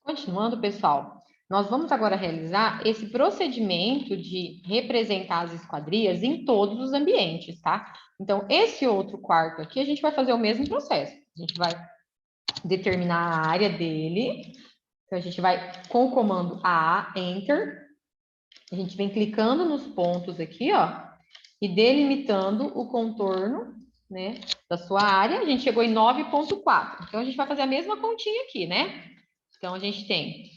Continuando, pessoal, nós vamos agora realizar esse procedimento de representar as esquadrias em todos os ambientes, tá? Então, esse outro quarto aqui, a gente vai fazer o mesmo processo. A gente vai determinar a área dele. Então, a gente vai, com o comando A, Enter, a gente vem clicando nos pontos aqui, ó, e delimitando o contorno, né, da sua área. A gente chegou em 9,4. Então, a gente vai fazer a mesma continha aqui, né? Então, a gente tem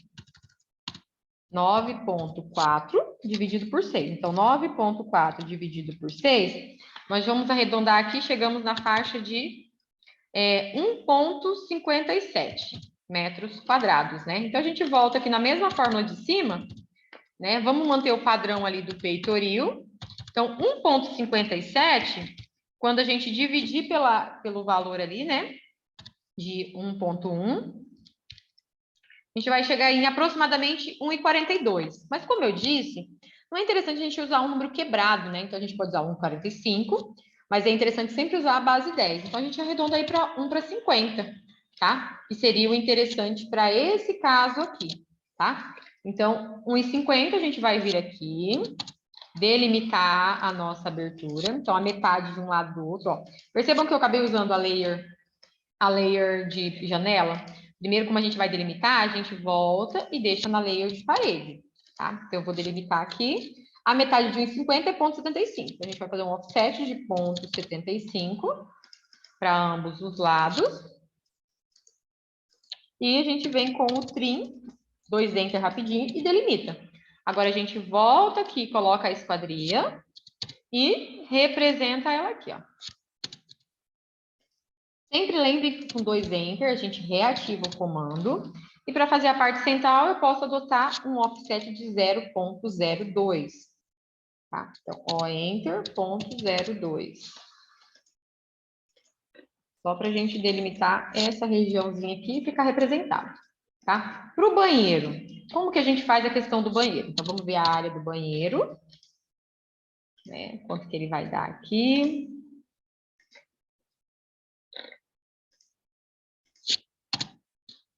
9,4 dividido por 6. Então, 9,4 dividido por 6, nós vamos arredondar aqui, chegamos na faixa de 1,57 metros quadrados, né? Então, a gente volta aqui na mesma fórmula de cima, né? Vamos manter o padrão ali do peitoril. Então, 1,57, quando a gente dividir pelo valor ali, né? De 1,1, a gente vai chegar em aproximadamente 1,42. Mas, como eu disse, não é interessante a gente usar um número quebrado, né? Então, a gente pode usar 1,45, mas é interessante sempre usar a base 10. Então, a gente arredonda aí para 1/50, tá? Que seria o interessante para esse caso aqui, tá? Então, 1,50, a gente vai vir aqui, delimitar a nossa abertura. Então, a metade de um lado do outro, ó. Percebam que eu acabei usando a layer de janela. Primeiro, como a gente vai delimitar, a gente volta e deixa na layer de parede, tá? Então, eu vou delimitar aqui. A metade de 1,50 é 0,75. A gente vai fazer um offset de 0,75 para ambos os lados. E a gente vem com o trim, 2 enter rapidinho e delimita. Agora, a gente volta aqui, coloca a esquadria e representa ela aqui, ó. Sempre lembre que com 2 enter a gente reativa o comando. E para fazer a parte central, eu posso adotar um offset de 0,02. Tá? Então, ó, enter, 0,02. Só para a gente delimitar essa regiãozinha aqui e ficar representado. Tá? Para o banheiro, como que a gente faz a questão do banheiro? Então, vamos ver a área do banheiro. Né? Quanto que ele vai dar aqui.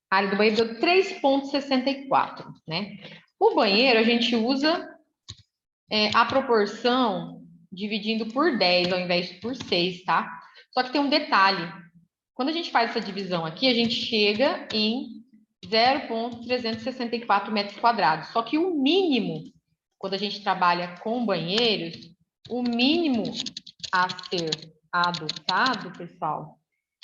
A área do banheiro deu 3,64, né? O banheiro, a gente usa a proporção dividindo por 10 ao invés de por 6, tá? Só que tem um detalhe. Quando a gente faz essa divisão aqui, a gente chega em 0,364 metros quadrados. Só que o mínimo, quando a gente trabalha com banheiros, o mínimo a ser adotado, pessoal,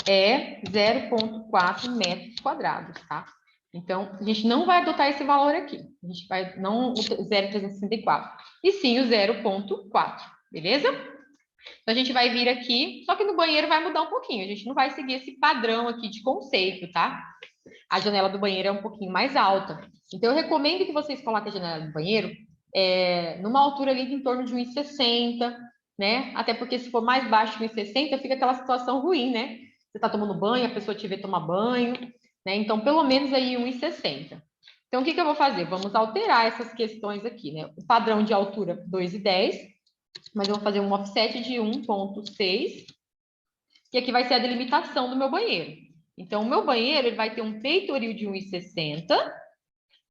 é 0,4 metros quadrados, tá? Então, a gente não vai adotar esse valor aqui. A gente vai, não o 0,364, e sim o 0,4, beleza? Então, a gente vai vir aqui, só que no banheiro vai mudar um pouquinho. A gente não vai seguir esse padrão aqui de conceito, tá? A janela do banheiro é um pouquinho mais alta. Então, eu recomendo que vocês coloquem a janela do banheiro numa altura ali de em torno de 1,60, né? Até porque se for mais baixo de 1,60, fica aquela situação ruim, né? Você está tomando banho, a pessoa te vê tomar banho, né? Então, pelo menos aí 1,60. Então, o que eu vou fazer? Vamos alterar essas questões aqui, né? O padrão de altura 2,10, mas eu vou fazer um offset de 1,6, e aqui vai ser a delimitação do meu banheiro. Então, o meu banheiro ele vai ter um peitoril de 1,60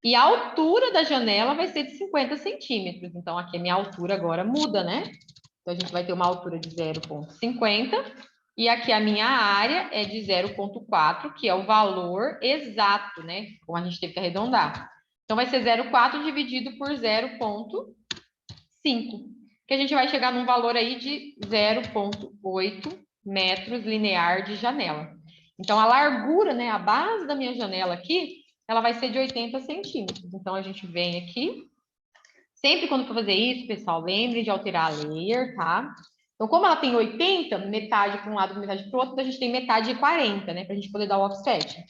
e a altura da janela vai ser de 50 centímetros. Então, aqui a minha altura agora muda, né? Então, a gente vai ter uma altura de 0,50 e aqui a minha área é de 0,4, que é o valor exato, né? Como a gente teve que arredondar. Então, vai ser 0,4 dividido por 0,5, que a gente vai chegar num valor aí de 0,8 metros linear de janela. Então, a largura, né, a base da minha janela aqui, ela vai ser de 80 centímetros. Então, a gente vem aqui. Sempre quando for fazer isso, pessoal, lembre de alterar a layer, tá? Então, como ela tem 80, metade para um lado, metade para o outro, então a gente tem metade de 40, né? Para a gente poder dar o offset.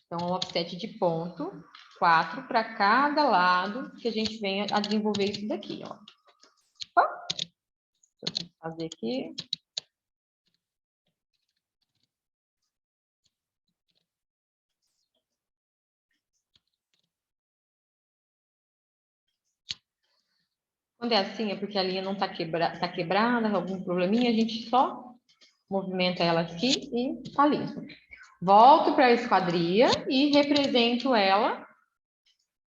Então, o offset de 0,4 para cada lado, que a gente venha a desenvolver isso daqui, ó. Deixa eu fazer aqui. Quando é assim, é porque a linha não está quebrada, algum probleminha, a gente só movimenta ela aqui e tá limpo. Volto para a esquadria e represento ela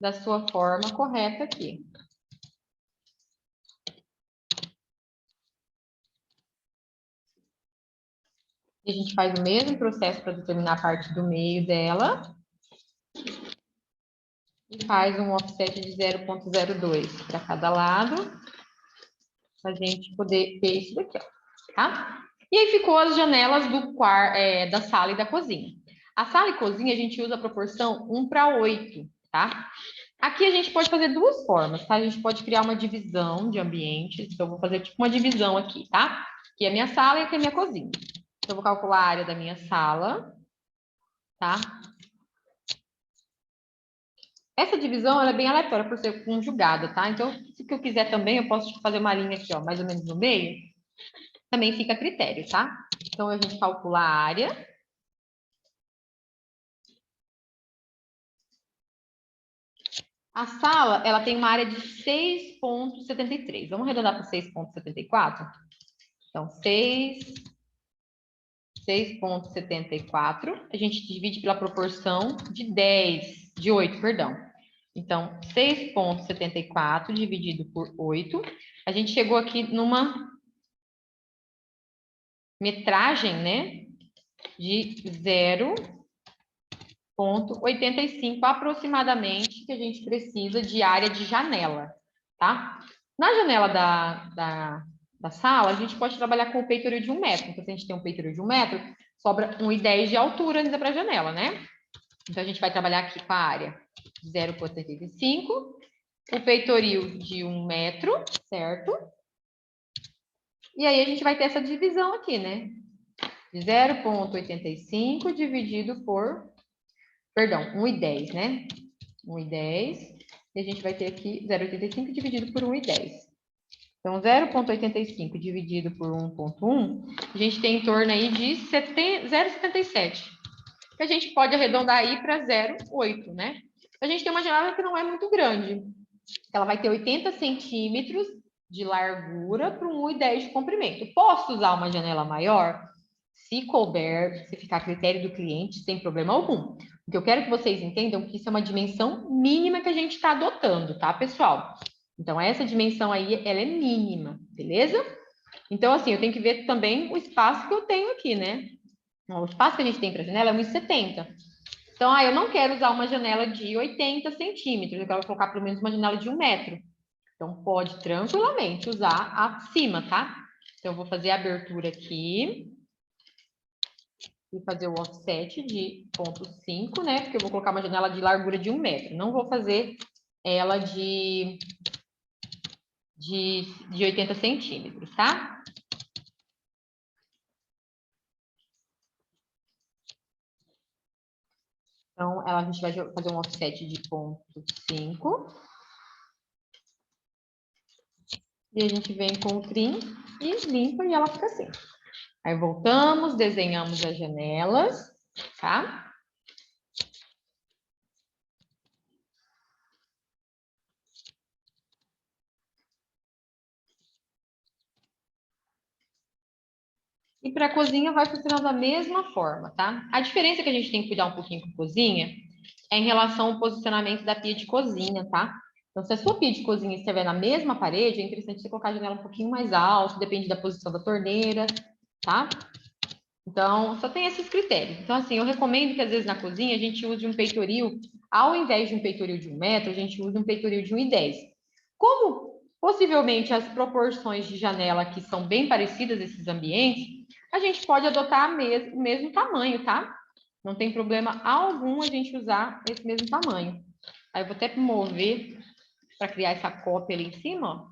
da sua forma correta aqui. E a gente faz o mesmo processo para determinar a parte do meio dela. E faz um offset de 0,02 para cada lado. Para a gente poder ver isso daqui, ó, tá? E aí ficou as janelas da sala e da cozinha. A sala e cozinha a gente usa a proporção 1:8, tá? Aqui a gente pode fazer duas formas, tá? A gente pode criar uma divisão de ambientes. Então, eu vou fazer tipo uma divisão aqui, tá? Aqui é a minha sala e aqui é a minha cozinha. Então, eu vou calcular a área da minha sala, tá? Essa divisão ela é bem aleatória por ser conjugada, tá? Então, se eu quiser também, eu posso fazer uma linha aqui, ó, mais ou menos no meio. Também fica a critério, tá? Então, a gente calcula a área. A sala, ela tem uma área de 6,73. Vamos arredondar para 6,74? Então, 6,74. A gente divide pela proporção de 8, perdão. Então, 6,74 dividido por 8. A gente chegou aqui numa metragem, né, de 0,85 aproximadamente que a gente precisa de área de janela, tá? Na janela da sala, a gente pode trabalhar com o peitoril de 1 metro. Então, se a gente tem um peitoril de 1 metro, sobra 1,10 de altura ainda para a janela, né? Então, a gente vai trabalhar aqui com a área de 0,85, o peitoril de 1 metro, certo? E aí, a gente vai ter essa divisão aqui, né? De 0,85 dividido por... Perdão, 1,10, né? 1,10. E a gente vai ter aqui 0,85 dividido por 1,10. Então, 0,85 dividido por 1,1, a gente tem em torno aí de 0,77. Que a gente pode arredondar aí para 0,8, né? A gente tem uma janela que não é muito grande. Ela vai ter 80 centímetros de largura para 1,10 de comprimento. Posso usar uma janela maior? Se couber, se ficar a critério do cliente, sem problema algum. O que eu quero que vocês entendam é que isso é uma dimensão mínima que a gente está adotando, tá, pessoal? Então, essa dimensão aí, ela é mínima, beleza? Então, assim, eu tenho que ver também o espaço que eu tenho aqui, né? O espaço que a gente tem para a janela é 1,70. Então, eu não quero usar uma janela de 80 centímetros, eu quero colocar pelo menos uma janela de 1 metro. Então, pode tranquilamente usar acima, tá? Então, eu vou fazer a abertura aqui. E fazer o offset de 0,5, né? Porque eu vou colocar uma janela de largura de 1 metro. Não vou fazer ela de 80 centímetros, tá? Então, a gente vai fazer um offset de 0,5. E a gente vem com o trim e limpa e ela fica assim. Aí voltamos, desenhamos as janelas, tá? E para a cozinha vai funcionar da mesma forma, tá? A diferença que a gente tem que cuidar um pouquinho com a cozinha é em relação ao posicionamento da pia de cozinha, tá? Então, se a sua pia de cozinha estiver na mesma parede, é interessante você colocar a janela um pouquinho mais alta, depende da posição da torneira, tá? Então, só tem esses critérios. Então, assim, eu recomendo que às vezes na cozinha a gente use um peitoril, ao invés de um peitoril de 1 metro, a gente use um peitoril de 1,10. Como possivelmente as proporções de janela aqui são bem parecidas esses ambientes, a gente pode adotar o mesmo tamanho, tá? Não tem problema algum a gente usar esse mesmo tamanho. Aí eu vou até mover para criar essa cópia ali em cima, ó.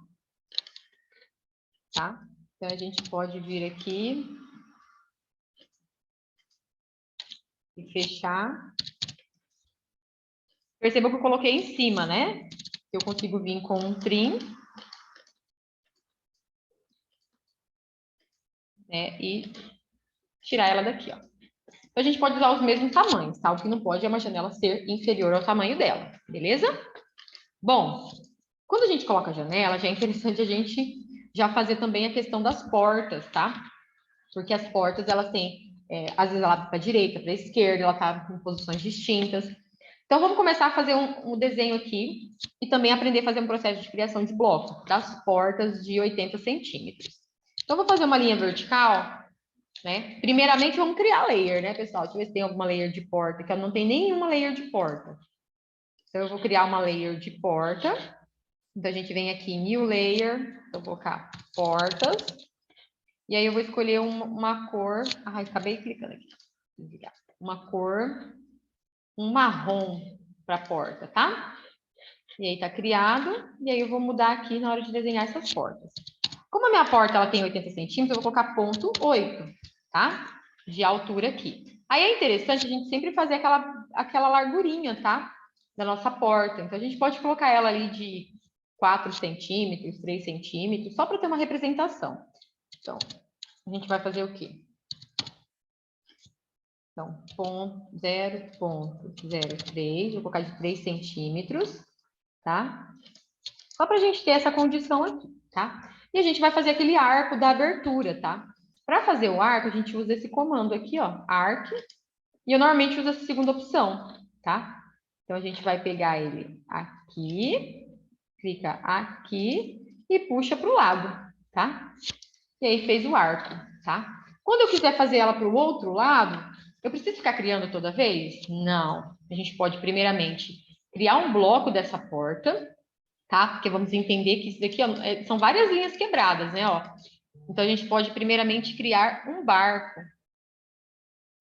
Tá? Então, a gente pode vir aqui e fechar. Perceba que eu coloquei em cima, né? Eu consigo vir com um trim, né? E tirar ela daqui, ó. Então, a gente pode usar os mesmos tamanhos, tá? O que não pode é uma janela ser inferior ao tamanho dela, beleza? Bom, quando a gente coloca a janela, já é interessante a gente já fazer também a questão das portas, tá? Porque as portas, elas têm, às vezes ela abre para a direita, para a esquerda, ela tá em posições distintas. Então, vamos começar a fazer um desenho aqui e também aprender a fazer um processo de criação de bloco das portas de 80 centímetros. Então, vou fazer uma linha vertical, né? Primeiramente, vamos criar layer, né, pessoal? Deixa eu ver se tem alguma layer de porta, que eu não tenho nenhuma layer de porta. Então, eu vou criar uma layer de porta. Então, a gente vem aqui em New Layer, eu vou colocar portas. E aí, eu vou escolher uma cor... Ai, acabei clicando aqui. Uma cor, um marrom para a porta, tá? E aí, tá criado. E aí, eu vou mudar aqui na hora de desenhar essas portas. Como a minha porta ela tem 80 centímetros, eu vou colocar 0,8, tá? De altura aqui. Aí, é interessante a gente sempre fazer aquela largurinha, tá? Da nossa porta. Então, a gente pode colocar ela ali de 4 centímetros, 3 centímetros, só para ter uma representação. Então, a gente vai fazer o quê? Então, 0,03, vou colocar de 3 centímetros, tá? Só para a gente ter essa condição aqui, tá? E a gente vai fazer aquele arco da abertura, tá? Para fazer o arco, a gente usa esse comando aqui, ó, arc, e eu normalmente uso essa segunda opção, tá? Então, a gente vai pegar ele aqui, clica aqui e puxa para o lado, tá? E aí fez o arco, tá? Quando eu quiser fazer ela para o outro lado, eu preciso ficar criando toda vez? Não. A gente pode, primeiramente, criar um bloco dessa porta, tá? Porque vamos entender que isso daqui ó, são várias linhas quebradas, né? Ó. Então, a gente pode, primeiramente, criar um barco.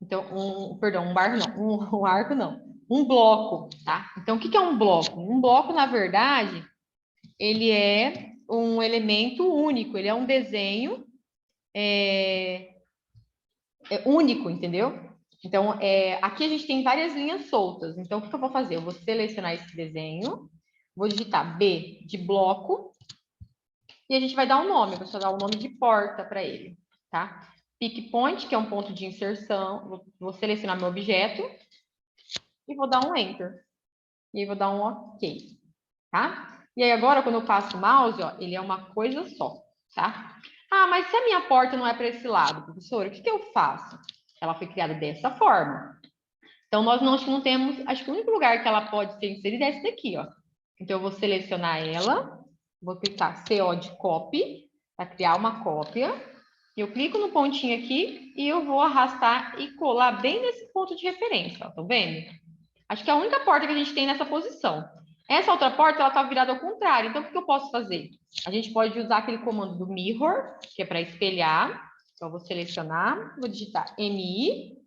Então, perdão, um barco não, um arco não. Um bloco, tá? Então, o que é um bloco? Um bloco, na verdade, ele é um elemento único, ele é um desenho único, entendeu? Então, aqui a gente tem várias linhas soltas. Então, o que eu vou fazer? Eu vou selecionar esse desenho, vou digitar B de bloco, e a gente vai dar um nome, eu vou dar o nome de porta para ele, tá? Pick point, que é um ponto de inserção, vou selecionar meu objeto e vou dar um Enter. E aí vou dar um OK, tá? E aí agora, quando eu passo o mouse, ó, ele é uma coisa só, tá? Ah, mas se a minha porta não é para esse lado, professora, o que que eu faço? Ela foi criada dessa forma. Então, nós não temos... Acho que o único lugar que ela pode ser inserida é esse daqui, ó. Então, eu vou selecionar ela, vou clicar CO de copy, para criar uma cópia. Eu clico no pontinho aqui e eu vou arrastar e colar bem nesse ponto de referência, ó. Estão vendo? Acho que é a única porta que a gente tem nessa posição. Essa outra porta, ela está virada ao contrário. Então, o que eu posso fazer? A gente pode usar aquele comando do mirror, que é para espelhar. Então, eu vou selecionar, vou digitar MI.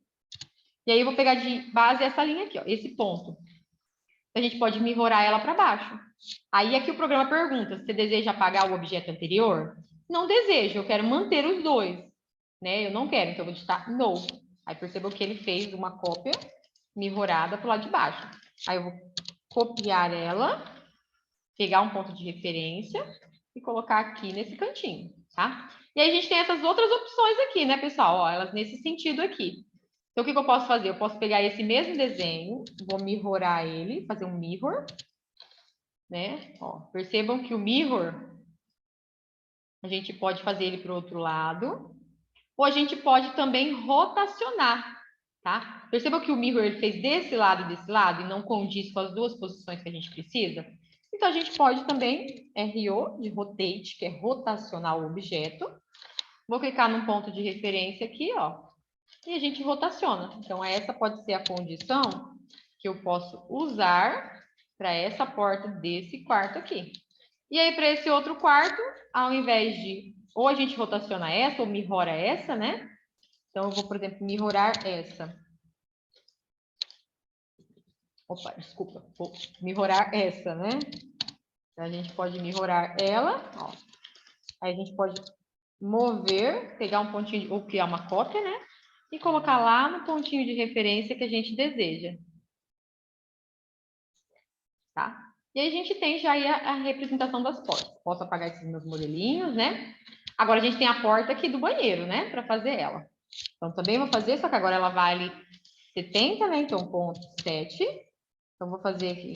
E aí, eu vou pegar de base essa linha aqui, ó, esse ponto. A gente pode mirrorar ela para baixo. Aí, aqui o programa pergunta, você deseja apagar o objeto anterior? Não desejo, eu quero manter os dois. Né? Eu não quero, então eu vou digitar no. Aí, percebam que ele fez uma cópia mirrorada para o lado de baixo. Aí, eu vou copiar ela, pegar um ponto de referência e colocar aqui nesse cantinho, tá? E aí, a gente tem essas outras opções aqui, né, pessoal? Ó, elas nesse sentido aqui. Então, o que eu posso fazer? Eu posso pegar esse mesmo desenho, vou mirrorar ele, fazer um mirror, né? Ó, percebam que o mirror, a gente pode fazer ele para o outro lado, ou a gente pode também rotacionar, tá? Percebam que o mirror ele fez desse lado e desse lado e não condiz com as duas posições que a gente precisa? Então, a gente pode também, RO, de rotate, que é rotacionar o objeto. Vou clicar num ponto de referência aqui, ó, e a gente rotaciona. Então, essa pode ser a condição que eu posso usar para essa porta desse quarto aqui. E aí, para esse outro quarto, ao invés de ou a gente rotaciona essa ou mirrora essa, né? Então, eu vou, por exemplo, mirrorar essa. Opa, desculpa. Vou mirrorar essa, né? Então, a gente pode mirrorar ela. Ó. Aí, a gente pode mover, pegar um pontinho, ou criar uma cópia, né? E colocar lá no pontinho de referência que a gente deseja. Tá? E aí a gente tem já aí a representação das portas. Posso apagar esses meus modelinhos, né? Agora a gente tem a porta aqui do banheiro, né? Para fazer ela. Então também vou fazer, só que agora ela vale 70, né? Então, ponto 7. Então, vou fazer aqui.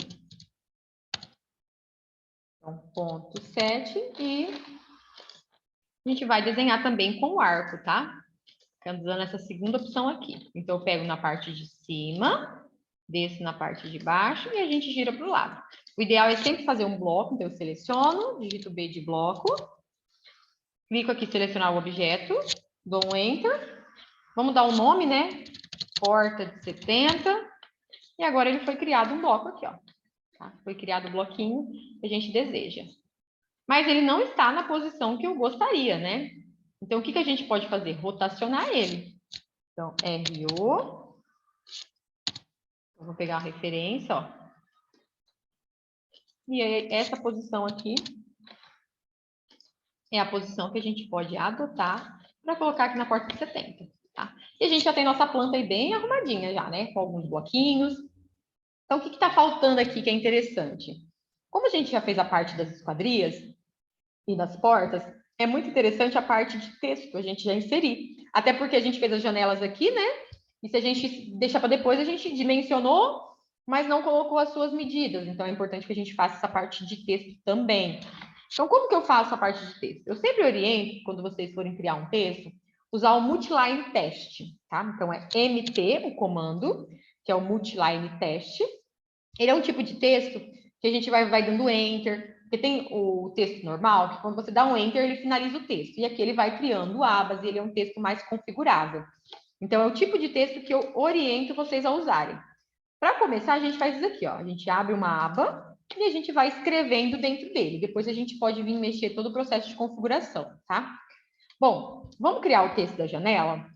Então, ponto 7 e a gente vai desenhar também com o arco, tá? Usando essa segunda opção aqui. Então, eu pego na parte de cima, desço na parte de baixo e a gente gira para o lado. O ideal é sempre fazer um bloco, então eu seleciono, digito B de bloco, clico aqui em selecionar o objeto, dou um Enter, vamos dar o nome, né? Porta de 70, e agora ele foi criado um bloco aqui, ó. Tá? Foi criado o bloquinho que a gente deseja. Mas ele não está na posição que eu gostaria, né? Então, o que a gente pode fazer? Rotacionar ele. Então, RO. Eu vou pegar a referência, ó. E aí, essa posição aqui é a posição que a gente pode adotar para colocar aqui na porta de 70, tá? E a gente já tem nossa planta aí bem arrumadinha já, né? Com alguns bloquinhos. Então, o que está faltando aqui que é interessante? Como a gente já fez a parte das esquadrias e das portas, é muito interessante a parte de texto, a gente já inserir. Até porque a gente fez as janelas aqui, né? E se a gente deixar para depois, a gente dimensionou, mas não colocou as suas medidas. Então, é importante que a gente faça essa parte de texto também. Então, como que eu faço a parte de texto? Eu sempre oriento, quando vocês forem criar um texto, usar o multiline test, tá? Então, é MT, o comando, que é o multiline test. Ele é um tipo de texto que a gente vai dando enter, porque tem o texto normal, que quando você dá um enter, ele finaliza o texto. E aqui ele vai criando abas, e ele é um texto mais configurável. Então, é o tipo de texto que eu oriento vocês a usarem. Para começar, a gente faz isso aqui, ó. A gente abre uma aba e a gente vai escrevendo dentro dele. Depois a gente pode vir mexer todo o processo de configuração, tá? Bom, vamos criar o texto da janela?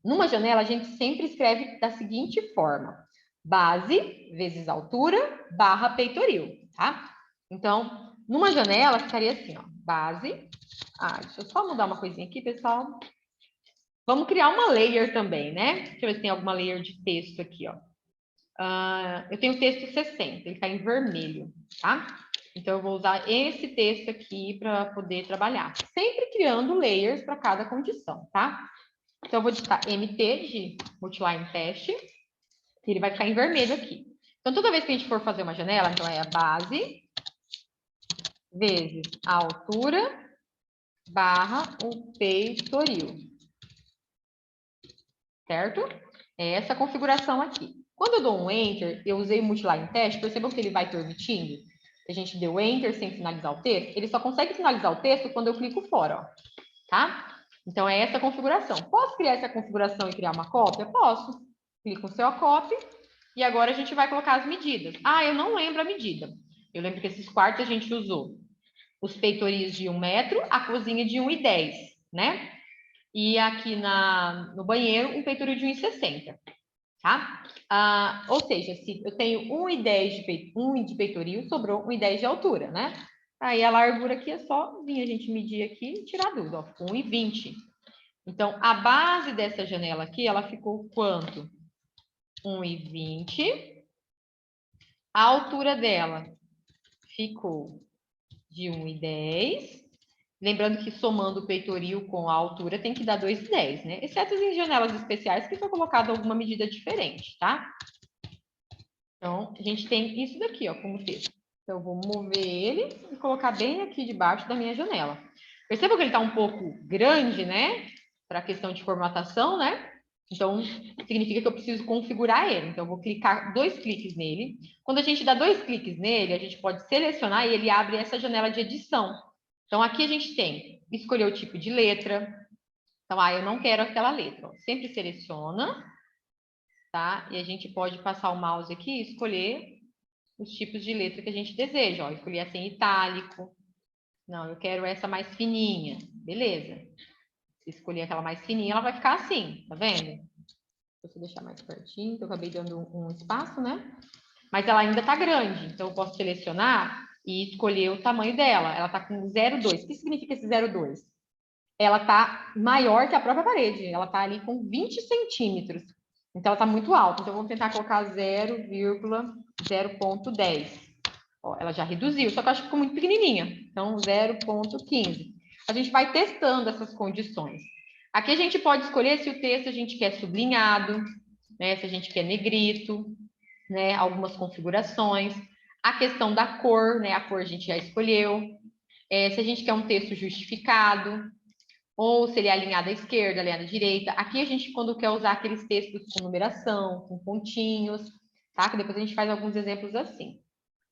Numa janela, a gente sempre escreve da seguinte forma: base vezes altura barra peitoril, tá? Então, numa janela, ficaria assim, ó. Base. Deixa eu só mudar uma coisinha aqui, pessoal. Vamos criar uma layer também, né? Deixa eu ver se tem alguma layer de texto aqui, ó. Eu tenho o texto 60, ele está em vermelho, tá? Então, eu vou usar esse texto aqui para poder trabalhar. Sempre criando layers para cada condição, tá? Então, eu vou digitar MT de multiline test, que ele vai ficar em vermelho aqui. Então, toda vez que a gente for fazer uma janela, então é a base vezes a altura barra o peitoril. Certo? É essa configuração aqui. Quando eu dou um Enter, eu usei o multiline test, percebam que ele vai permitindo. A gente deu Enter sem finalizar o texto. Ele só consegue finalizar o texto quando eu clico fora, ó. Tá? Então, é essa configuração. Posso criar essa configuração e criar uma cópia? Posso. Clico no seu copy. E agora a gente vai colocar as medidas. Eu não lembro a medida. Eu lembro que esses quartos a gente usou os peitoris de 1 metro, a cozinha de 1,10, né? E aqui no banheiro, um peitoril de 1,60, tá? Ou seja, se eu tenho 1,10 de peitoril, sobrou 1,10 de altura, né? Aí a largura aqui é só vir a gente medir aqui e tirar tudo, ó, 1,20. Então, a base dessa janela aqui, ela ficou quanto? 1,20. A altura dela ficou de 1,10. Lembrando que somando o peitoril com a altura tem que dar 2,10, né? Exceto em janelas especiais que foi colocado alguma medida diferente, tá? Então, a gente tem isso daqui, ó, como texto. Então, eu vou mover ele e colocar bem aqui debaixo da minha janela. Perceba que ele está um pouco grande, né? Para a questão de formatação, né? Então, significa que eu preciso configurar ele. Então, eu vou clicar 2 cliques nele. Quando a gente dá 2 cliques nele, a gente pode selecionar e ele abre essa janela de edição. Então, aqui a gente tem escolher o tipo de letra. Então, eu não quero aquela letra. Ó. Sempre seleciona, tá? E a gente pode passar o mouse aqui e escolher os tipos de letra que a gente deseja. Ó. Escolher essa em itálico. Não, eu quero essa mais fininha. Beleza. Se escolher aquela mais fininha, ela vai ficar assim, tá vendo? Deixa eu deixar mais pertinho, que eu acabei dando um espaço, né? Mas ela ainda tá grande, então eu posso selecionar e escolher o tamanho dela. Ela tá com 0,2. O que significa esse 0,2? Ela tá maior que a própria parede. Ela tá ali com 20 centímetros. Então, ela tá muito alta. Então, vamos tentar colocar 0,0.10. Ela já reduziu, só que eu acho que ficou muito pequenininha. Então, 0,15. A gente vai testando essas condições. Aqui a gente pode escolher se o texto a gente quer sublinhado, né? Se a gente quer negrito, né? Algumas configurações. A questão da cor, né? A cor a gente já escolheu. Se a gente quer um texto justificado, ou se ele é alinhado à esquerda, alinhado à direita. Aqui a gente, quando quer usar aqueles textos com numeração, com pontinhos, tá? Que depois a gente faz alguns exemplos assim,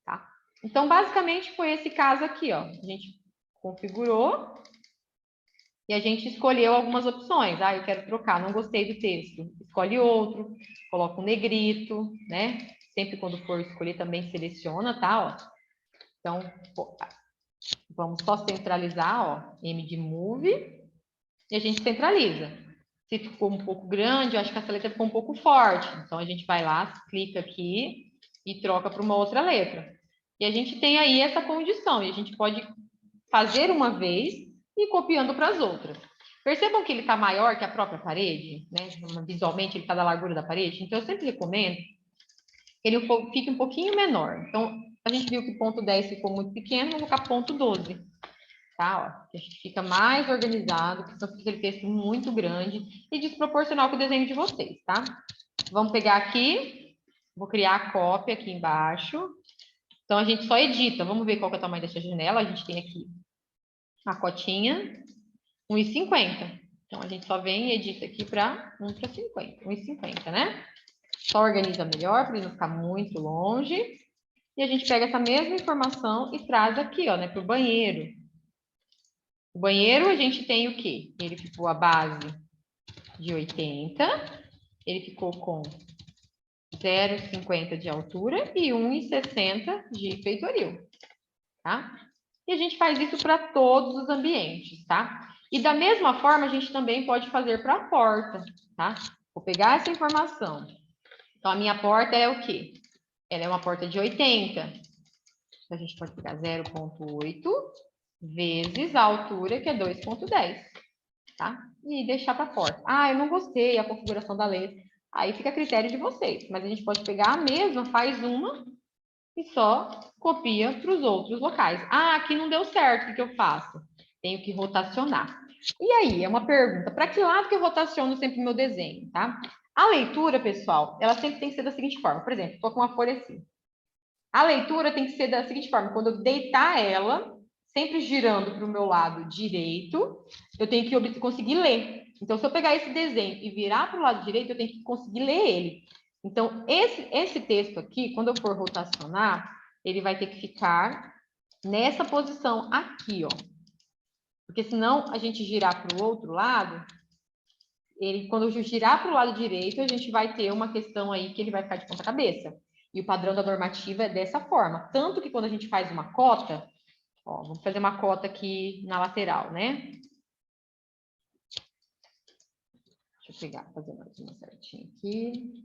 tá? Então, basicamente, foi esse caso aqui, ó. A gente configurou e a gente escolheu algumas opções. Ah, eu quero trocar, não gostei do texto. Escolhe outro, coloca um negrito, né? Sempre quando for escolher também seleciona, tá? Ó. Então, vamos só centralizar, ó, M de Move, e a gente centraliza. Se ficou um pouco grande, eu acho que essa letra ficou um pouco forte. Então, a gente vai lá, clica aqui e troca para uma outra letra. E a gente tem aí essa condição, e a gente pode fazer uma vez e ir copiando para as outras. Percebam que ele está maior que a própria parede, né? Visualmente ele está da largura da parede. Então, eu sempre recomendo que ele fique um pouquinho menor. Então, a gente viu que o ponto 10 ficou muito pequeno, vamos colocar ponto 12. Tá? Ó, que a gente fica mais organizado, porque senão fica aquele texto muito grande e desproporcional com o desenho de vocês, tá? Vamos pegar aqui, vou criar a cópia aqui embaixo. Então, a gente só edita. Vamos ver qual que é o tamanho dessa janela. A gente tem aqui a cotinha, 1,50. Então, a gente só vem e edita aqui para 1:50, 1,50, né? Só organiza melhor, para ele não ficar muito longe. E a gente pega essa mesma informação e traz aqui, ó, né, para o banheiro. O banheiro, a gente tem o quê? Ele ficou a base de 80, ele ficou com 0,50 de altura e 1,60 de peitoril, tá? E a gente faz isso para todos os ambientes, tá? E da mesma forma, a gente também pode fazer para a porta, tá? Vou pegar essa informação. Então, a minha porta é o quê? Ela é uma porta de 80. Então, a gente pode pegar 0,8 vezes a altura, que é 2,10, tá? E deixar para a porta. Ah, eu não gostei da configuração da letra. Aí fica a critério de vocês. Mas a gente pode pegar a mesma, faz uma e só copia para os outros locais. Ah, aqui não deu certo, o que eu faço? Tenho que rotacionar. E aí, é uma pergunta, para que lado que eu rotaciono sempre o meu desenho, tá? A leitura, pessoal, ela sempre tem que ser da seguinte forma. Por exemplo, estou com uma folha assim. A leitura tem que ser da seguinte forma, quando eu deitar ela, sempre girando para o meu lado direito, eu tenho que conseguir ler. Então, se eu pegar esse desenho e virar para o lado direito, eu tenho que conseguir ler ele. Então, esse texto aqui, quando eu for rotacionar, ele vai ter que ficar nessa posição aqui, ó. Porque senão a gente girar para o outro lado, quando eu girar para o lado direito, a gente vai ter uma questão aí que ele vai ficar de ponta cabeça. E o padrão da normativa é dessa forma. Tanto que quando a gente faz uma cota, ó, vamos fazer uma cota aqui na lateral, né? Deixa eu pegar, fazer mais uma certinha aqui.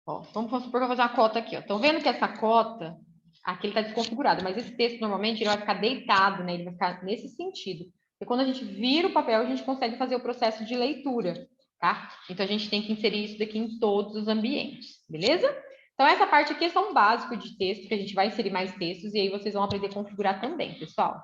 Ó, vamos supor que eu vou fazer uma cota aqui, ó. Estão vendo que essa cota, aqui ele está desconfigurado, mas esse texto normalmente ele vai ficar deitado, né? Ele vai ficar nesse sentido. E quando a gente vira o papel, a gente consegue fazer o processo de leitura, tá? Então a gente tem que inserir isso daqui em todos os ambientes, beleza? Então essa parte aqui é só um básico de texto, que a gente vai inserir mais textos, e aí vocês vão aprender a configurar também, pessoal.